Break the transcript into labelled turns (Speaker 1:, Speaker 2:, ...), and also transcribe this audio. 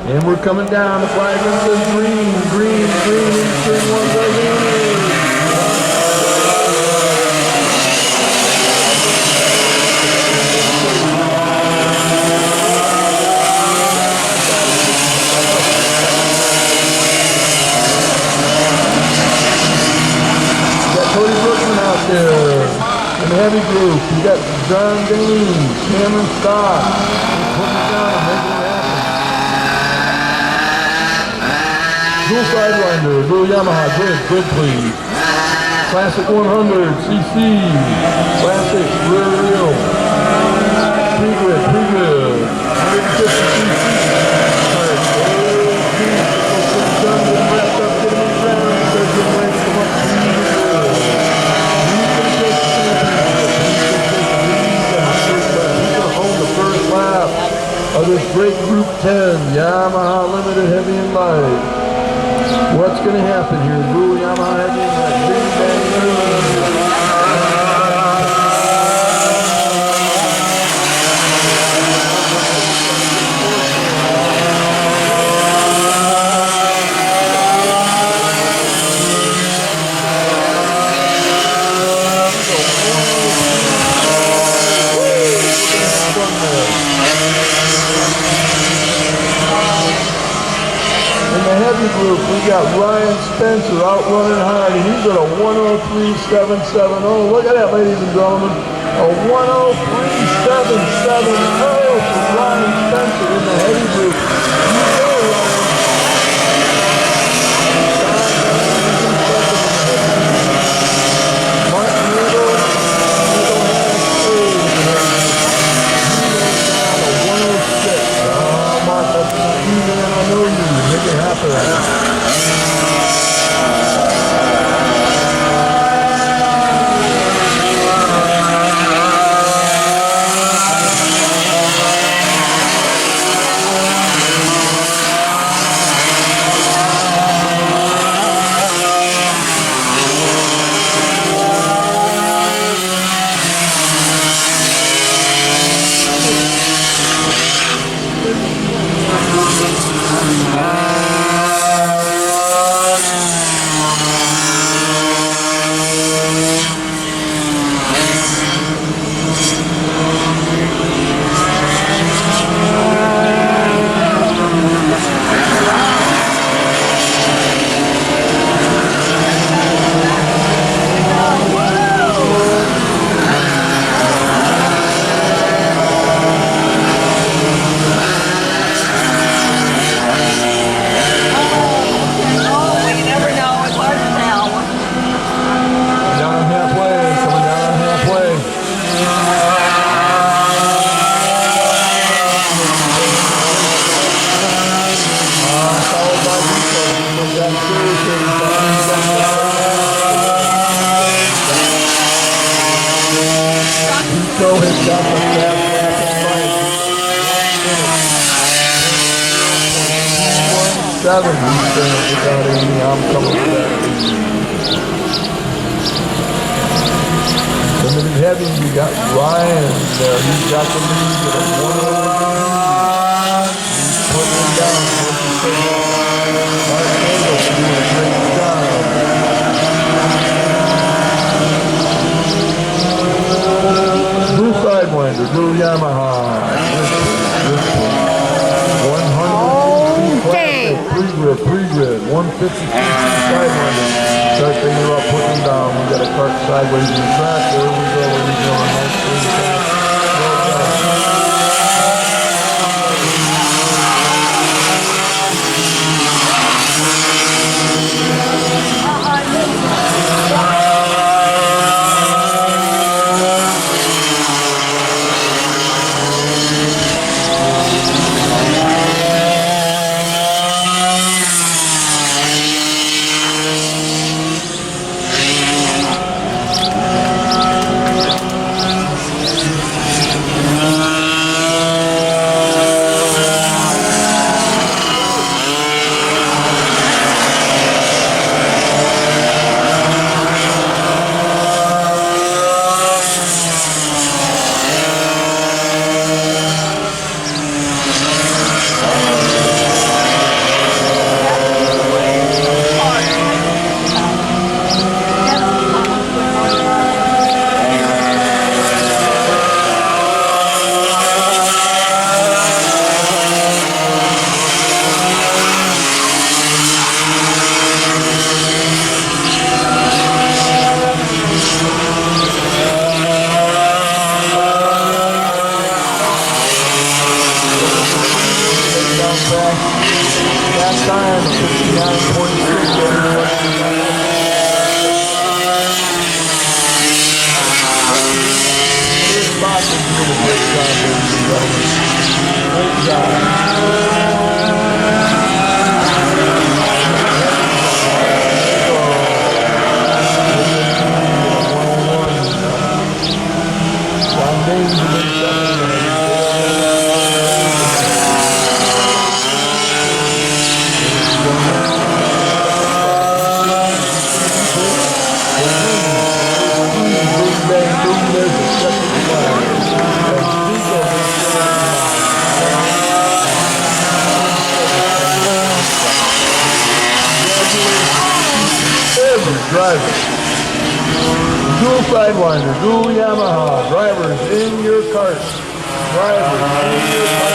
Speaker 1: And we're coming down. The flag says green, green, green, in turn one goes in. In the heavy group, you got John Dean, Cameron Scott, putting it down, making it happen. Dual Sidewinder, dual Yamaha, good please. Classic 100, CC, Classic rear wheel, pre-grid, 150 cc. Wrapped up, getting in ground, they're getting ready to come up. Of this great Group 10, Yamaha Limited Heavy and Light. What's going to happen here? Dual Yamaha Heavy and Light. Big bang, group, we got Ryan Spencer out running hard, and he's at a 103.770. Look at that, ladies and gentlemen. A 103.770 for Ryan Spencer in the heavy group. Martin Riddle, Mark, that's not you, man. I know you. Make it happen. I'm coming to that. Limited heavy, you got Ryan there. He's got the lead at a 103. He's putting him down. Mark Angle doing a great job. Blue Sidewinder, blue Yamaha. 100 pre-grid, 150 Sidewinder. Start thinking about putting them down. We got a cart sideways in the track. There we go. comes back. That time, 59.6, everyone. This box is doing a great job, ladies and gentlemen. Great job. Drivers, dual sidewinder, dual Yamaha, drivers in your cart, drivers in your cart.